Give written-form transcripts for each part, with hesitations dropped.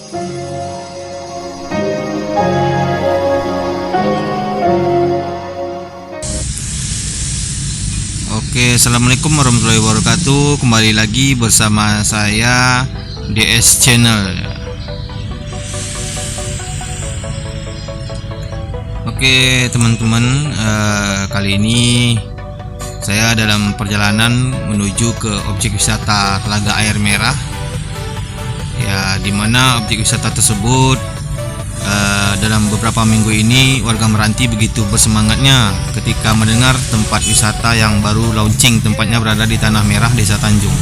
Oke, assalamualaikum warahmatullahi wabarakatuh. Kembali lagi bersama saya DS Channel. Oke teman-teman, kali ini saya dalam perjalanan menuju ke objek wisata Telaga Air Merah. Ya, dimana objek wisata tersebut dalam beberapa minggu ini warga Meranti begitu bersemangatnya ketika mendengar tempat wisata yang baru launching, tempatnya berada di Tanah Merah, Desa Tanjung.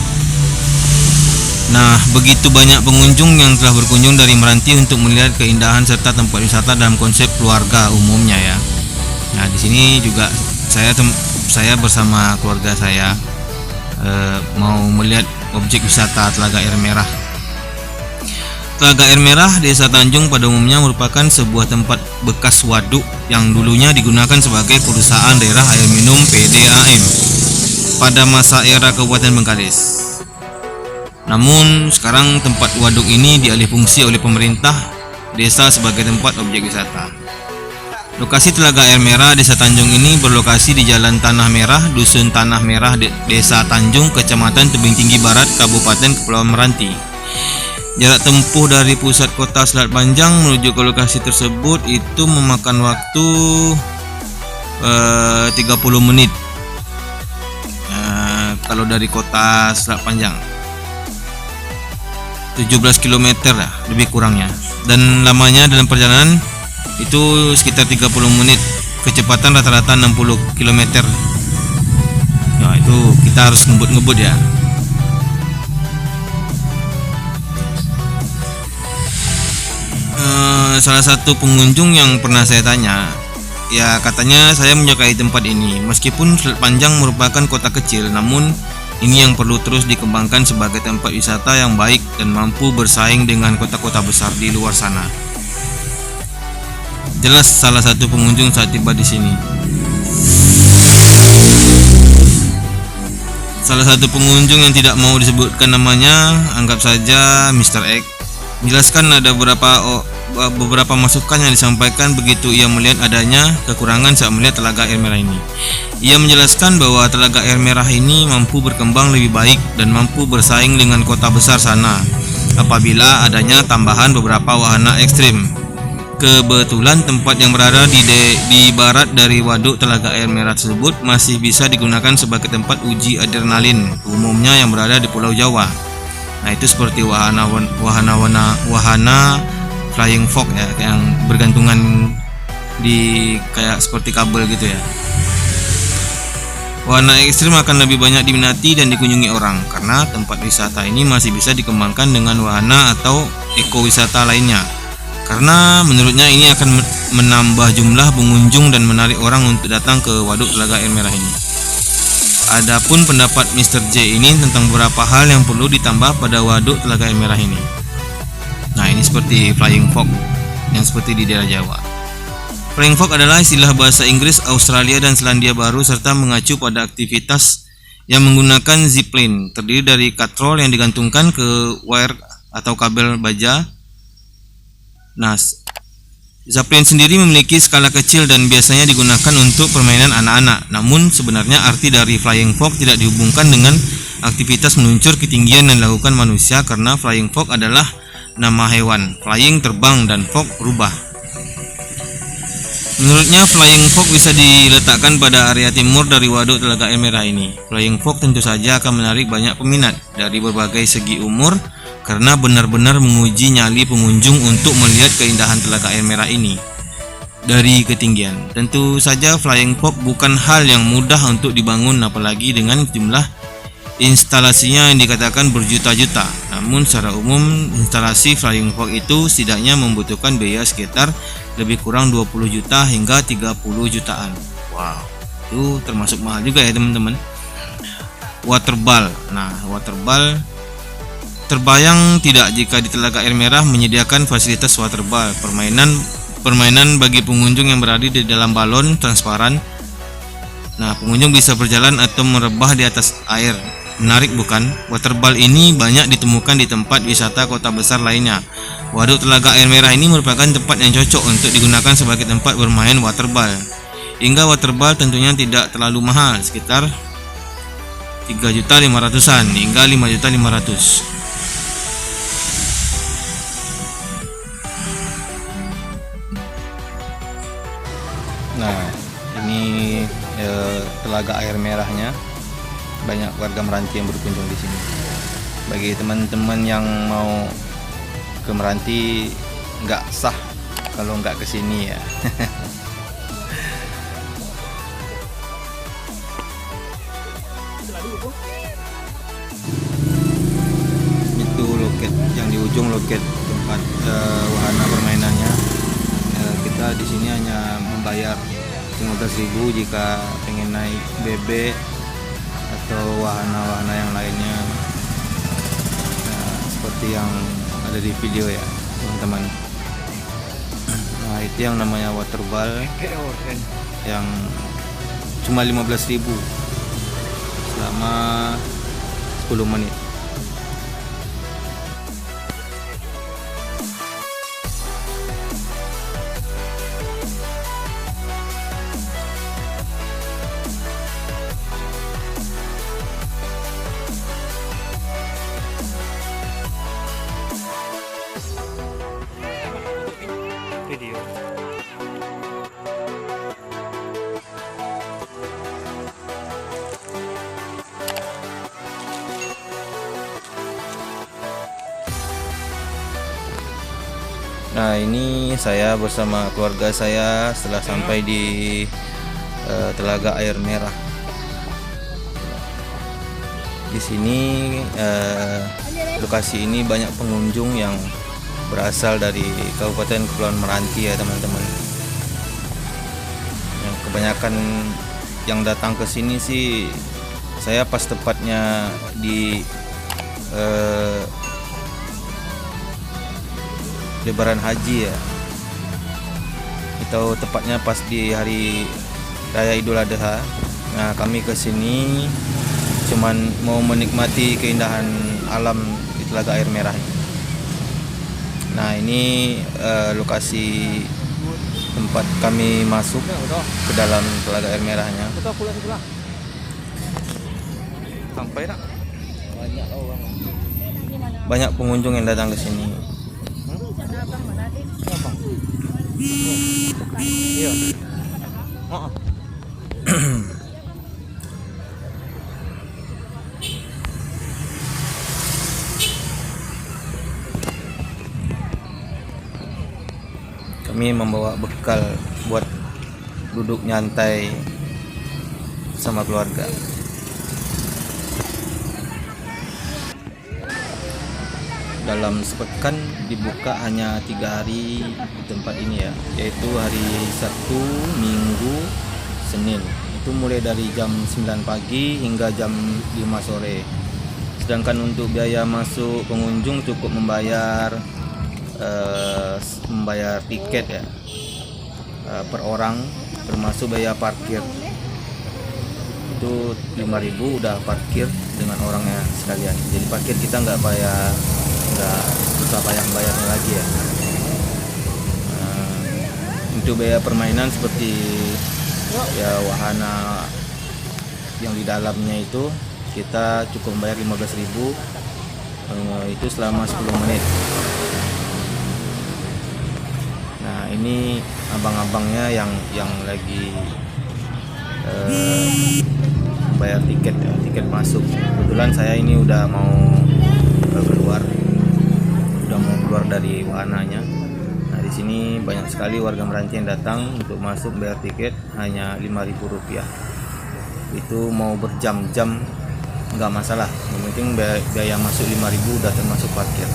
Nah, begitu banyak pengunjung yang telah berkunjung dari Meranti untuk melihat keindahan serta tempat wisata dalam konsep keluarga umumnya ya. Nah, di sini juga saya bersama keluarga saya mau melihat objek wisata Telaga Air Merah. Telaga Air Merah Desa Tanjung pada umumnya merupakan sebuah tempat bekas waduk yang dulunya digunakan sebagai perusahaan daerah air minum PDAM pada masa era Kabupaten Bengkalis. Namun sekarang tempat waduk ini dialih fungsi oleh pemerintah desa sebagai tempat objek wisata. Lokasi Telaga Air Merah Desa Tanjung ini berlokasi di Jalan Tanah Merah, Dusun Tanah Merah, Desa Tanjung, Kecamatan Tebing Tinggi Barat, Kabupaten Kepulauan Meranti. Jarak tempuh dari pusat kota Selat Panjang menuju ke lokasi tersebut itu memakan waktu 30 menit kalau dari kota Selat Panjang, 17 km lah lebih kurangnya, dan lamanya dalam perjalanan itu sekitar 30 menit, kecepatan rata-rata 60 km. Ya, itu kita harus ngebut-ngebut ya. Salah satu pengunjung yang pernah saya tanya, ya katanya saya menyukai tempat ini. Meskipun Selat Panjang merupakan kota kecil, namun ini yang perlu terus dikembangkan sebagai tempat wisata yang baik dan mampu bersaing dengan kota-kota besar di luar sana. Jelas salah satu pengunjung saat tiba di sini. Salah satu pengunjung yang tidak mau disebutkan namanya, anggap saja Mr. X, menjelaskan ada beberapa masukan yang disampaikan begitu ia melihat adanya kekurangan saat melihat Telaga Air Merah ini. Ia menjelaskan bahwa Telaga Air Merah ini mampu berkembang lebih baik dan mampu bersaing dengan kota besar sana apabila adanya tambahan beberapa wahana ekstrim. Kebetulan tempat yang berada di barat dari waduk Telaga Air Merah tersebut masih bisa digunakan sebagai tempat uji adrenalin umumnya yang berada di Pulau Jawa. Nah, itu seperti wahana flying fox ya, yang bergantungan di kayak seperti kabel gitu ya. Wahana ekstrim akan lebih banyak diminati dan dikunjungi orang karena tempat wisata ini masih bisa dikembangkan dengan wahana atau ekowisata lainnya. Karena menurutnya ini akan menambah jumlah pengunjung dan menarik orang untuk datang ke waduk Telaga Air Merah ini. Adapun pendapat Mr. J ini tentang beberapa hal yang perlu ditambah pada waduk Telaga Air Merah ini. Nah, ini seperti flying fox yang seperti di daerah Jawa. Flying fox adalah istilah bahasa Inggris, Australia dan Selandia Baru serta mengacu pada aktivitas yang menggunakan zipline, terdiri dari katrol yang digantungkan ke wire atau kabel baja. Nah, zipline sendiri memiliki skala kecil dan biasanya digunakan untuk permainan anak-anak. Namun sebenarnya arti dari flying fox tidak dihubungkan dengan aktivitas meluncur ketinggian yang dilakukan manusia, karena flying fox adalah nama hewan. Flying terbang dan fox berubah. Menurutnya flying fox bisa diletakkan pada area timur dari waduk Telaga Air Merah ini. Flying fox tentu saja akan menarik banyak peminat dari berbagai segi umur karena benar-benar menguji nyali pengunjung untuk melihat keindahan Telaga Air Merah ini dari ketinggian. Tentu saja flying fox bukan hal yang mudah untuk dibangun, apalagi dengan jumlah instalasinya yang dikatakan berjuta-juta. Namun secara umum instalasi flying fox itu setidaknya membutuhkan biaya sekitar lebih kurang 20 juta hingga 30 jutaan. Wow, itu termasuk mahal juga ya teman-teman. Waterball. Nah, waterball terbayang tidak jika di Telaga Air Merah menyediakan fasilitas waterball, permainan bagi pengunjung yang berada di dalam balon transparan. Nah, pengunjung bisa berjalan atau merebah di atas air Menarik bukan? Waterball ini banyak ditemukan di tempat wisata kota besar lainnya. Waduk Telaga Air Merah ini merupakan tempat yang cocok untuk digunakan sebagai tempat bermain waterball. Hingga waterball tentunya tidak terlalu mahal, sekitar 3.500-an hingga 5.500.000. Nah, ini Telaga Air Merahnya. Banyak warga Meranti yang berkunjung di sini. Bagi teman-teman yang mau ke Meranti, nggak sah kalau nggak ke sini ya. Itu loket yang di ujung, loket tempat wahana permainannya. Kita di sini hanya membayar 15.000 jika pengen naik bebek atau wahana-wahana yang lainnya. Nah, seperti yang ada di video ya teman-teman. Nah, itu yang namanya waterball yang cuma 15.000 selama 10 menit. Video. Nah, ini saya bersama keluarga saya setelah sampai di Telaga Air Merah. Di sini lokasi ini banyak pengunjung yang berasal dari Kabupaten Kepulauan Meranti ya teman-teman. Yang kebanyakan yang datang ke sini sih, saya pas tepatnya di Lebaran Haji ya, atau tepatnya pas di hari Raya Idul Adha. Nah, kami ke sini cuman mau menikmati keindahan alam di Telaga Air Merah. Nah, ini lokasi tempat kami masuk ke dalam Telaga Air Merahnya. Sampai tak? Banyak pengunjung yang datang ke sini. Iya. Kami membawa bekal buat duduk nyantai sama keluarga. Dalam sepekan dibuka hanya 3 hari di tempat ini ya, yaitu hari Sabtu, Minggu, Senin. Itu mulai dari jam 9 pagi hingga jam 5 sore. Sedangkan untuk biaya masuk pengunjung cukup membayar tiket ya, per orang, termasuk biaya parkir. Itu 5.000 udah parkir dengan orangnya sekalian. Jadi parkir kita nggak usah bayarnya lagi ya. Untuk biaya permainan seperti ya wahana yang di dalamnya itu kita cukup bayar 15.000, itu selama 10 menit. Nah, ini abang-abangnya yang lagi bayar tiket masuk. Kebetulan saya ini udah mau keluar dari wahananya. Nah, di sini banyak sekali warga Meranti yang datang untuk masuk bayar tiket hanya Rp5.000. Itu mau berjam-jam nggak masalah, yang penting biaya masuk 5.000 udah termasuk parkir.